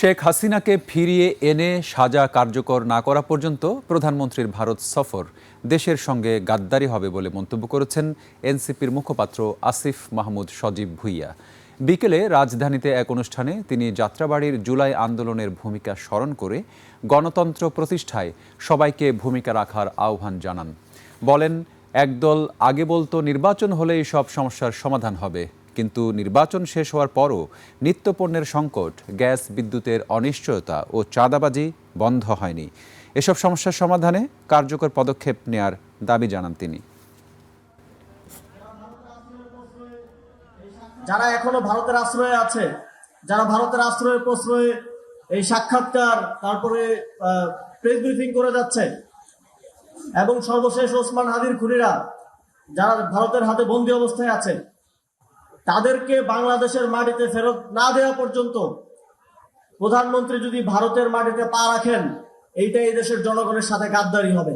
শেখ হাসিনাকে ফিরিয়ে এনে সাজা কার্যকর না করা পর্যন্ত প্রধানমন্ত্রীর ভারত সফর দেশের সঙ্গে গাদ্দারি হবে বলে মন্তব্য করেছেন এনসিপির মুখপাত্র আসিফ মাহমুদ সজীব ভুইয়া। বিকেলে রাজধানীতে এক অনুষ্ঠানে তিনি যাত্রাবাড়ির জুলাই আন্দোলনের ভূমিকা স্মরণ করে গণতন্ত্র প্রতিষ্ঠায় সবাইকে ভূমিকা রাখার আহ্বান জানান। বলেন, একদল আগে বলতো নির্বাচন হলেই সব সমস্যার সমাধান হবে, কিন্তু নির্বাচন শেষ হওয়ার পরও নিত্যপণ্যের সংকট, গ্যাস বিদ্যুতের অনিশ্চয়তা ও চাঁদাবাজি বন্ধ হয়নি। এসব সমস্যার সমাধানে কার্যকর পদক্ষেপ নেয়ার দাবি জানান তিনি। যারা এখনো ভারতের আশ্রয়ে আছে, যারা ভারতের আশ্রয়ে প্রশ্রয়ে এই সাক্ষাৎকার তারপরে প্রেস ব্রিফিং করে যাচ্ছে, এবং সর্বশেষ ওসমান হাদির খুনিরা যারা ভারতের হাতে বন্দী অবস্থায় আছে, তাদেরকে বাংলাদেশের মাটিতে ফেরত না দেওয়া পর্যন্ত প্রধানমন্ত্রী যদি ভারতের মাটিতে পা রাখেন, এইটা এই দেশের জনগণের সাথে গাদ্দারি হবে।